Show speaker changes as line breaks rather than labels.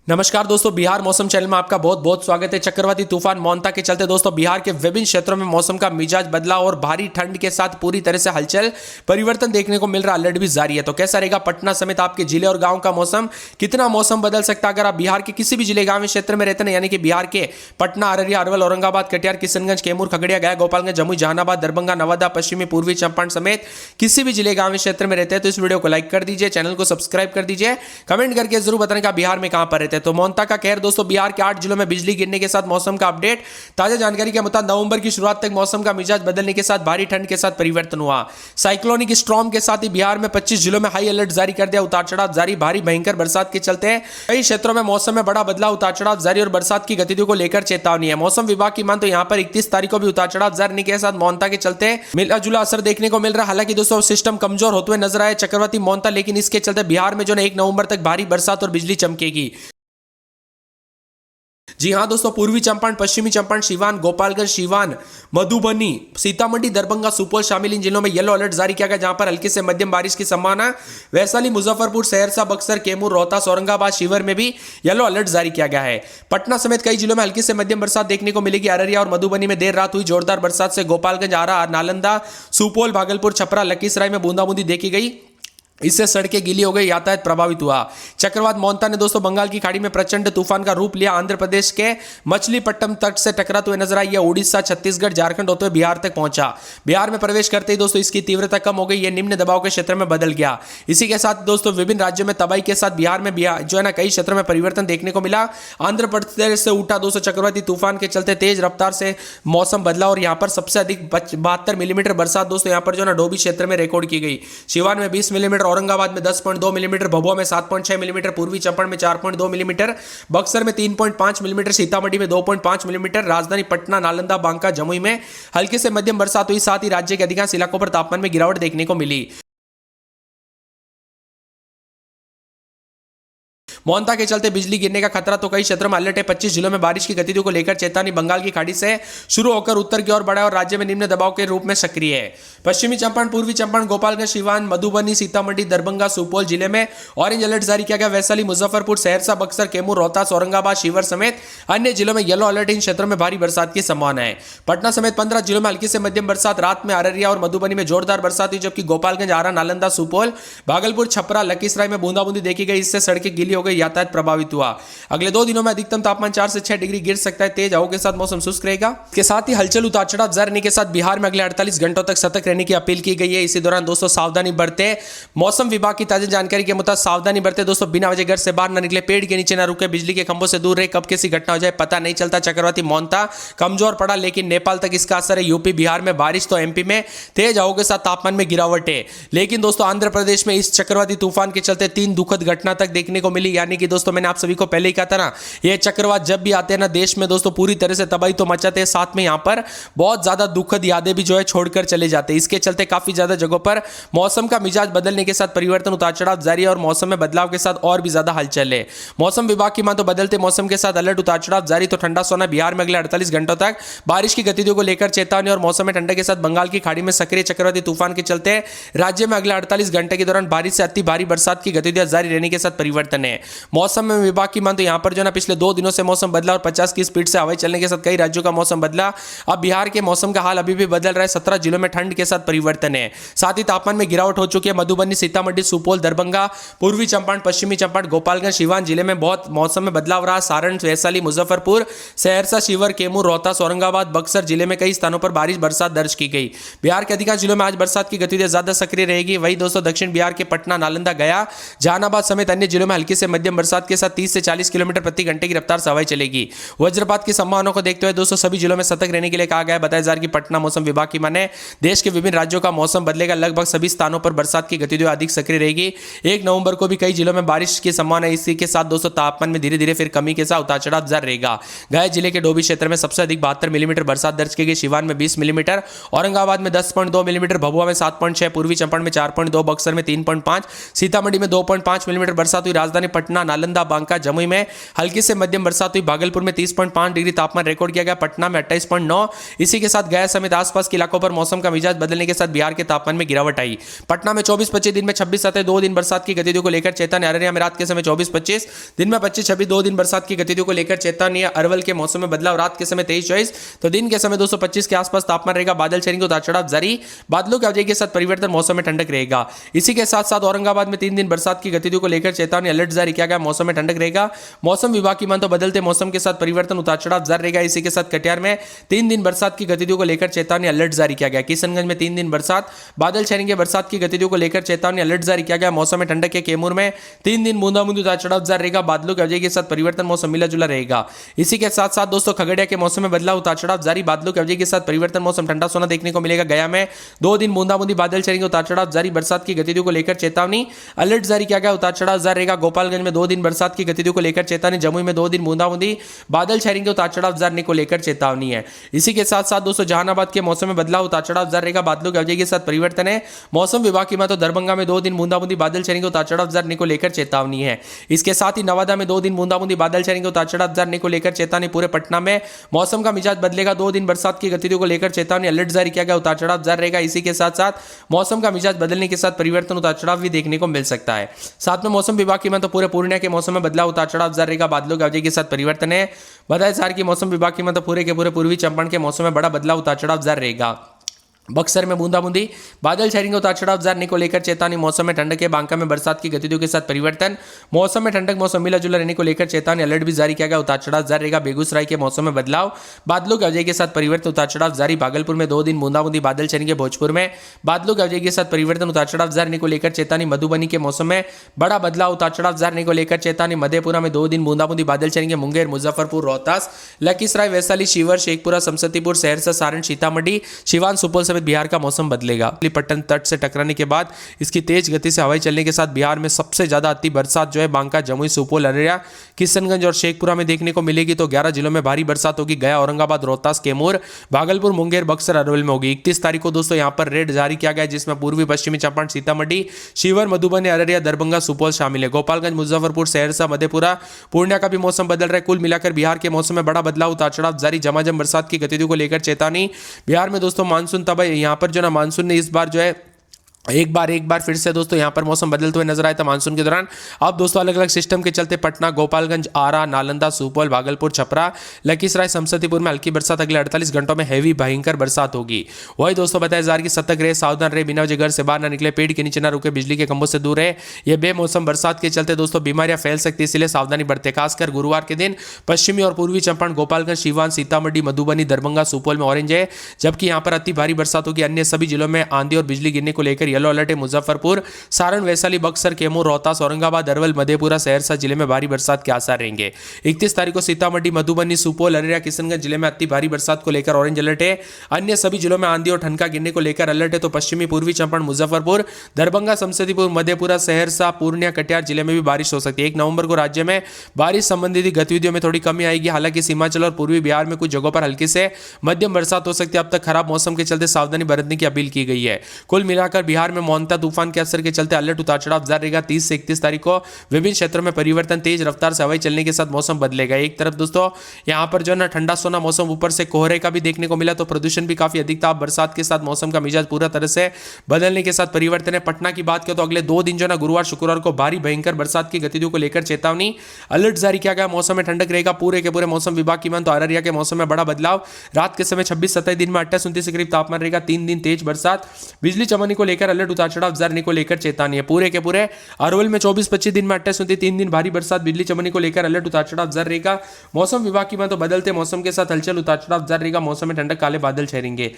नमस्कार दोस्तों, बिहार मौसम चैनल में आपका बहुत बहुत स्वागत है। चक्रवाती तूफान मोंता के चलते दोस्तों बिहार के विभिन्न क्षेत्रों में मौसम का मिजाज बदला और भारी ठंड के साथ पूरी तरह से हलचल परिवर्तन देखने को मिल रहा। अलर्ट भी जारी है। तो कैसा रहेगा पटना समेत आपके जिले और गांव का मौसम, कितना मौसम बदल सकता है अगर आप बिहार के किसी भी जिले गांव क्षेत्र में रहते हैं, यानी कि बिहार के पटना, अररिया, अरवल, औरंगाबाद, कटिहार, किशनगंज, कैमूर, खगड़िया, गया, गोपालगंज, जमुई, जहानाबाद, दरभंगा, नवादा, पश्चिमी, पूर्वी चंपारण समेत किसी भी जिले गांव क्षेत्र में रहते हैं तो इस वीडियो को लाइक कर दीजिए, चैनल को सब्सक्राइब कर दीजिए, कमेंट करके जरूर बताने का बिहार में कहां पर रहते हैं। तो मोंता का दोस्तों बिहार के 8 जिलों में बिजली गिरने के साथ मौसम का अपडेट। ताजा जानकारी के मुताबिक नवंबर की शुरुआत तक मौसम का मिजाज बदलने के साथ भारी ठंड के साथ परिवर्तन हुआ। साइक्लोनिक स्टॉर्म के साथ ही बिहार में 25 जिलों में हाई अलर्ट जारी कर दिया। उतार चढ़ाव जारी, भारी भयंकर बरसात के चलते कई क्षेत्रों में मौसम में बड़ा बदलाव, उतार चढ़ाव जारी और बरसात की गतिविधियों को लेकर चेतावनी है। मौसम विभाग की मान तो यहां पर 31 तारीख को भी उतार चढ़ाव जारी के साथ मोंता के चलते मिला जुला असर देखने को मिल रहा है। हालांकि दोस्तों सिस्टम कमजोर होते हुए नजर आए चक्रवाती मोंता, लेकिन इसके चलते बिहार में जो 1 नवंबर तक भारी बरसात और बिजली चमकेगी। जी हां दोस्तों, पूर्वी चंपारण, पश्चिमी चंपारण, सिवान, गोपालगंज, सिवान, मधुबनी, सीतामढ़ी, दरभंगा, सुपौल शामिल इन जिलों में येलो अलर्ट जारी किया गया, जहां पर हल्की से मध्यम बारिश की संभावना। वैशाली, मुजफ्फरपुर, सहरसा, बक्सर, कैमूर, रोहतास, औरंगाबाद, शिवहर में भी येलो अलर्ट जारी किया गया है। पटना समेत कई जिलों में हल्की से मध्यम बरसात देखने को मिलेगी। अररिया और मधुबनी में देर रात हुई जोरदार बरसात से गोपालगंज, आरा, नालंदा, सुपौल, भागलपुर, छपरा, लखीसराय में बूंदाबूंदी देखी गई। इससे सड़कें गीली हो गई, यातायात प्रभावित हुआ। चक्रवात मोंता ने दोस्तों बंगाल की खाड़ी में प्रचंड तूफान का रूप लिया। आंध्र प्रदेश के मछलीपट्टनम तट से टकराते हुए नजर आई। यह उड़ीसा, छत्तीसगढ़, झारखंड होते हुए बिहार तक पहुंचा। बिहार में प्रवेश करते ही दोस्तों इसकी तीव्रता कम हो गई। यह निम्न दबाव के क्षेत्र में बदल गया। इसी के साथ दोस्तों विभिन्न राज्यों में तबाही के साथ बिहार में जो है ना कई क्षेत्रों में परिवर्तन देखने को मिला। आंध्र प्रदेश से उठा दोस्तों चक्रवाती तूफान के चलते तेज रफ्तार से मौसम बदला और यहां पर सबसे अधिक 72 मिलीमीटर बरसात दोस्तों यहां पर जो ना डोभी क्षेत्र में रिकॉर्ड की गई। सिवान में 20 मिलीमीटर, औरंगाबाद में 10.2 मिलीमीटर, भभुआ में 7.6 मिलीमीटर, पूर्वी चंपारण में 4.2 मिलीमीटर, बक्सर में 3.5 मिलीमीटर, सीतामढ़ी में 2.5 मिलीमीटर, राजधानी पटना, नालंदा, बांका, जमुई में हल्की से मध्यम बरसात हुई। साथ ही राज्य के अधिकांश इलाकों पर तापमान में गिरावट देखने को मिली। मोंता के चलते बिजली गिरने का खतरा तो कई क्षेत्रों में अलर्ट है। 25 जिलों में बारिश की गतिविधियों को लेकर चेतावनी बंगाल की खाड़ी से शुरू होकर उत्तर की ओर बढ़ा और राज्य में निम्न दबाव के रूप में सक्रिय है। पश्चिमी चंपारण, पूर्वी चंपारण, गोपालगंज, सिवान, मधुबनी, सीतामढ़ी, दरभंगा, सुपौल जिले में ऑरेंज अलर्ट जारी किया गया। वैशाली, मुजफ्फरपुर, सहरसा, बक्सर, कैमूर, रोहतास, औरंगाबाद, शिवहर समेत अन्य जिलों में येलो अलर्ट। इन क्षेत्रों में भारी बरसात की संभावना है। पटना समेत 15 जिलों में हल्की से मध्यम बरसात। रात में अररिया और मधुबनी में जोरदार बरसात हुई, जबकि गोपालगंज, आरा, नालंदा, सुपौल, भागलपुर, छपरा, लखीसराय में बूंदाबूंदी देखी गई। इससे सड़कें गीली हो गई, यातायात प्रभावित हुआ। अगले 2 दिनों में अधिकतम तापमान 4 से 6 डिग्री गिर सकता है। तेज हवाओं के साथ मौसम शुष्क रहेगा। इसके साथ ही हलचल उतार चढ़ाव जारी रहने के साथ बिहार में अगले 48 घंटों तक सतर्क रहने की अपील की गई है। इसी दौरान दोस्तों सावधानी बरते। मौसम विभाग की ताजा जानकारी के मुताबिक सावधानी बरते दोस्तों, बिना वजह घर से बाहर न निकले, पेड़ के नीचे न रुके, बिजली के खंभों से दूर रहे। कब कैसी घटना हो जाए पता नहीं चलता। चक्रवाती मोंता कमजोर पड़ा, लेकिन नेपाल तक इसका असर है। यूपी बिहार में बारिश तो एमपी में तेज हवाओं के साथ तापमान में गिरावट है। लेकिन दोस्तों आंध्र प्रदेश में इस चक्रवाती तूफान के चलते 3 दुखद घटना तक देखने को मिली। यानी कि दोस्तों मैंने आप सभी को पहले ही कहा था ना, ये चक्रवात जब भी आते हैं ना देश में दोस्तों पूरी तरह से तबाही तो मचाते हैं, साथ में यहां पर बहुत ज्यादा दुखद यादें भी जो है छोड़कर चले जाते हैं। इसके चलते काफी ज्यादा जगहों पर मौसम का मिजाज बदलने के साथ परिवर्तन, उतार चढ़ाव जारी है और मौसम में बदलाव के साथ और भी ज्यादा हलचल है। मौसम विभाग की मान तो बदलते मौसम के साथ अलर्ट, उतार चढ़ाव जारी। तो ठंडा सोना बिहार में अगले 48 घंटों तक बारिश की गतिविधियों को लेकर चेतावनी और मौसम में ठंडे के साथ बंगाल की खाड़ी में सक्रिय चक्रवाती तूफान के चलते राज्य में अगले 48 घंटे के दौरान भारी से अति भारी बरसात की गतिविधियां जारी रहने के साथ परिवर्तन है। मौसम विभाग की मान तो यहां पर जो ना पिछले 2 दिनों से मौसम बदला और 50 की स्पीड से हवाएं चलने के साथ कई राज्यों का मौसम बदला। अब बिहार के मौसम का हाल अभी भी बदल रहा है। 17 जिलों में ठंड के साथ परिवर्तन है। साथ ही तापमान में गिरावट हो चुकी है। मधुबनी, सीतामढ़ी, सुपौल, दरभंगा, पूर्वी चंपारण, पश्चिमी चंपारण, गोपालगंज, सिवान जिले में बहुत मौसम में बदलाव रहा। सारण, वैशाली, मुजफ्फरपुर, सहरसा, शिवहर, कैमूर, रोहतास, औरंगाबाद, बक्सर जिले में कई स्थानों पर बारिश बरसात दर्ज की गई। बिहार के अधिकांश जिलों में आज बरसात की गतिविधियां ज्यादा सक्रिय रहेगी। वहीं दोस्तों दक्षिण बिहार के पटना, नालंदा, गया, जहानाबाद समेत अन्य जिलों में हल्की से मध्यम बरसात के साथ 30 से 40 किलोमीटर प्रति घंटे की रफ्तार से हवाएं चलेगी। वज्रपात की संभावना को देखते हुए दोस्तों सभी जिलों में सतर्क रहने के लिए कहा गया है। बताया जा रहा है कि पटना मौसम विभाग की माने देश के विभिन्न राज्यों का मौसम बदलेगा। लगभग सभी स्थानों पर बरसात की गतिविधियां अधिक सक्रिय रहेगी। 1 नवंबर को भी कई जिलों में बारिश की संभावना है। इसी के साथ दोस्तों तापमान में धीरे धीरे फिर कमी के साथ उतार चढ़ाव जारी रहेगा। गया जिले के डोभी क्षेत्र में सबसे अधिक 72 मिलीमीटर बरसात दर्ज की गई। सिवान में 20 मिलीमीटर, औरंगाबाद में 10.2 मिलीमीटर, भभुआ में 7.6, पूर्वी चंपारण में 4.2, बक्सर में 3.5, सीतामढ़ी में 2.5 मिलीमीटर बरसात हुई। राजधानी पटना पटना, नालंदा, बांका, जमुई में हल्की से मध्यम बरसात हुई। भागलपुर में 30.5 डिग्री तापमान रिकॉर्ड किया गया। पटना में 28.9। इसी के साथ गया समेत आसपास के इलाकों पर मौसम का मिजाज बदलने के साथ बिहार के तापमान में गिरावट आई। पटना में 24-25 दिन में 26-27 2 दिन बरसात की गतिविधियों को लेकर चेतावनी। अररिया में रात के समय 24-25 दिन में 25-26 2 दिन बरसात की गतिविधियों को लेकर चेतावनी। अरवल के मौसम में बदलाव, रात के समय 23-24 तो दिन के समय 225 के आसपास तापमान रहेगा। बादल छाएंगे, उतार चढ़ाव जारी, बादलों की अवधि के साथ परिवर्तन, मौसम में ठंडक रहेगा। इसी के साथ साथ औरंगाबाद में 3 दिन बरसात की गतिविधियों को लेकर चेतावनी, अलर्ट जारी किया गया। मौसम में ठंडक रहेगा। मौसम विभाग की माने तो बदलते मौसम के साथ परिवर्तन, उतार चढ़ाव जारी रहेगा। इसी के साथ कटिहार में 3 दिन बरसात की गतिविधियों को लेकर चेतावनी, अलर्ट जारी किया गया। किशनगंज में 3 दिन बरसात, बादल छाएंगे, बरसात की गतिविधियों को लेकर चेतावनी, अलर्ट जारी किया गया। मौसम में ठंडक के कैमूर में 3 दिन बूंदाबूंदी, उतार चढ़ाव जारी रहेगा। बादलों की अवधि के साथ परिवर्तन, मौसम मिला जुला रहेगा। इसी के साथ साथ दोस्तों खगड़िया के मौसम में बदलाव, उतार चढ़ाव जारी, बादलों की अवधि के साथ परिवर्तन, मौसम ठंडा सोना देखने को मिलेगा। गया में 2 दिन बूंदाबूंदी, बादल छाएंगे, उतार चढ़ाव जारी, बरसात की गतिविधियों को लेकर चेतावनी, अलर्ट जारी किया गया। उतार चढ़ाव जारी रहेगा। गोपालगंज में 2 दिन बरसात की गतिविधियों को लेकर चेतावनी। जमुई में 2 दिन बूंदाबूंदी, बादल छाएंगे, उतार चढ़ाव जारी को लेकर चेतावनी है। इसी के साथ साथ दोस्तों जहानाबाद के मौसम में बदलाव, उतार चढ़ाव जारी रहेगा। बादलों की अवधि के साथ परिवर्तन है। मौसम विभाग की माने तो दरभंगा में 2 दिन बूंदाबूंदी, बादल छाएंगे, उतार चढ़ाव जारी को लेकर चेतावनी है। इसके साथ ही नवादा में 2 दिन बूंदाबूंदी, बादल छाएंगे, उतार चढ़ाव जारी को लेकर चेतावनी। पूरे पटना में मौसम का मिजाज बदलेगा। 2 दिन बरसात की गतिविधियों को लेकर चेतावनी, अलर्ट जारी किया गया। उतार चढ़ाव जारी रहेगा। इसी के साथ साथ मौसम का मिजाज बदलने के साथ परिवर्तन, उतार चढ़ाव भी देखने को मिल सकता है। साथ में मौसम विभाग की माने तो पूरे पूर्णिया के मौसम में बदलाव, उतार चढ़ाव जारी रहेगा। बादलों की अवधि के साथ परिवर्तन है। बताया जा रहा है कि मौसम विभाग की माने तो पूरे के पूरे पूर्वी चंपारण के मौसम में बड़ा बदलाव, उतार चढ़ाव जारी रहेगा। बक्सर में बूंदाबूंदी, बादल छाएंगे, उतार चढ़ाव जारी को लेकर चेतावनी। मौसम में ठंडक है। बांका में बरसात की गतिविधियों के साथ परिवर्तन, मौसम में ठंडक, मौसम मिला जुला रहने को लेकर चेतावनी, अलर्ट भी जारी किया गया। उतार चढ़ाव जारी रहेगा। बेगूसराय के मौसम में बदलाव, बादलों की अवधि के साथ परिवर्तन, उतार चढ़ाव जारी। भागलपुर में 2 दिन बूंदाबूंदी, बादल छाएंगे। भोजपुर में बादलों की अवधि के साथ परिवर्तन, उतार चढ़ाव जारी को लेकर चेतावनी। मधुबनी के मौसम में बड़ा बदलाव, उतार चढ़ाव जारी को लेकर चेतावनी। मधेपुरा में 2 दिन बूंदाबूंदी, बादल छाएंगे। मुंगेर, मुजफ्फरपुर, रोहतास, लखीसराय, वैशाली, शिवर, शेखपुरा, समस्तीपुर, सहरसा, सारण, सीतामढ़ी, सिवान, सुपौल समेत बिहार का मौसम बदलेगा। पट्टन तट से टकराने के बाद इसकी तेज गति से हवाई चलने के साथ बिहार में सबसे ज्यादा अति बरसात जो है बांका, जमुई, सुपौल, अररिया, किशनगंज और शेखपुरा में देखने को मिलेगी। तो 11 जिलों में भारी बरसात होगी। गया, औरंगाबाद, रोहतास, कैमूर, भागलपुर, मुंगेर, बक्सर, अरवल में होगी। 31 तारीख को दोस्तों यहां पर रेड जारी किया गया, जिसमें पूर्वी पश्चिमी चंपारण, सीतामढ़ी, शिवर, मधुबनी, अररिया, दरभंगा, सुपौल शामिल है। गोपालगंज, मुजफ्फरपुर, सहरसा, मधेपुरा, पूर्णिया का भी मौसम बदल रहा है। कुल मिलाकर बिहार के मौसम में बड़ा बदलाव, उतार चढ़ाव जारी। झमाझम बरसात की गतिविधियों को लेकर चेतावनी। बिहार में दोस्तों मानसून तब यहां पर जो ना मानसून ने इस बार जो है एक बार फिर से दोस्तों यहां पर मौसम बदलते हुए नजर आया था मानसून के दौरान। अब दोस्तों अलग अलग सिस्टम के चलते पटना, गोपालगंज, आरा, नालंदा, सुपौल, भागलपुर, छपरा, लखीसराय, समस्तीपुर में हल्की बरसात अगले 48 घंटों में हैवी भयंकर बरसात होगी। वही दोस्तों बताया जा रहा है कि सतर्क रहे, सावधान रहे, बिना वजह घर से बाहर न निकले, पेड़ के नीचे न रुके, बिजली के खंभों से दूर रहे। यह बेमौसम बरसात के चलते दोस्तों बीमारियां फैल सकती है, इसलिए सावधानी बरते। खासकर गुरुवार के दिन पश्चिमी और पूर्वी चंपारण, गोपालगंज, सीवान, सीतामढ़ी, मधुबनी, दरभंगा, सुपौल में ऑरेंज है, जबकि यहां पर अति भारी बरसात होगी। अन्य सभी जिलों में आंधी और बिजली गिरने को लेकर येलो अलर्ट है। मुजफ्फरपुर, सारण, वैशाली, बक्सर, कैमूर, रोहतास, औरंगाबाद, अरवल, मधेपुरा, सहरसा जिले में भारी बरसात के आसार रहेंगे। 31 तारीख को सीतामढ़ी, मधुबनी, सुपौल, अररिया, किशनगंज जिले में अति भारी बरसात को लेकर ऑरेंज अलर्ट है। अन्य सभी जिलों में आंधी और ठनका गिरने को लेकर अलर्ट है। तो पश्चिमी पूर्वी चंपारण, मुजफ्फरपुर, दरभंगा, समस्तीपुर, मधेपुरा, सहरसा, पूर्णिया, कटिहार जिले में भी बारिश हो सकती है। 1 नवंबर को राज्य में बारिश संबंधित गतिविधियों में थोड़ी कमी आएगी। हालांकि हिमाचल और पूर्वी बिहार में कुछ जगहों पर हल्की से मध्यम बरसात हो सकती है। अब तक खराब मौसम के चलते सावधानी बरतने की अपील की गई है। कुल मिलाकर बिहार में मोंता तूफान के असर के चलते अलर्ट, उतार चढ़ाव जारी रहेगा। 30 से 31 तारीख को विभिन्न क्षेत्रों में परिवर्तन, तेज रफ्तार से हवाई चलने के साथ मौसम बदलेगा। एक तरफ दोस्तों यहां पर जो है ना ठंडा सोना मौसम, ऊपर से कोहरे का भी देखने को मिला, तो प्रदूषण भी काफी अधिक था। बरसात के साथ मौसम का मिजाज पूरा तरह से बदलने के साथ परिवर्तन है। पटना की बात करें तो अगले 2 दिन जो ना गुरुवार, शुक्रवार को भारी भयंकर बरसात की गतिविधियों को लेकर चेतावनी, अलर्ट जारी किया गया। मौसम में ठंडक रहेगा। पूरे के पूरे मौसम विभाग की मान तो अररिया के मौसम में बड़ा बदलाव, रात के समय 26-27 दिन में 28-29 के करीब तापमान रहेगा। 3 दिन तेज बरसात, बिजली चमकने को लेकर अलर्ट, उतार चढ़ाव जारी को लेकर चेतावनी है। पूरे के पूरे अरवल में 24-25 दिन में 28-29 3 दिन भारी बरसात, बिजली चमकने को लेकर अलर्ट, उतार चढ़ाव जारी रहेगा। मौसम विभाग की मान तो बदलते मौसम के साथ हलचल, उतार चढ़ाव जारी रहेगा। मौसम में ठंडक, काले बादल छाएंगे।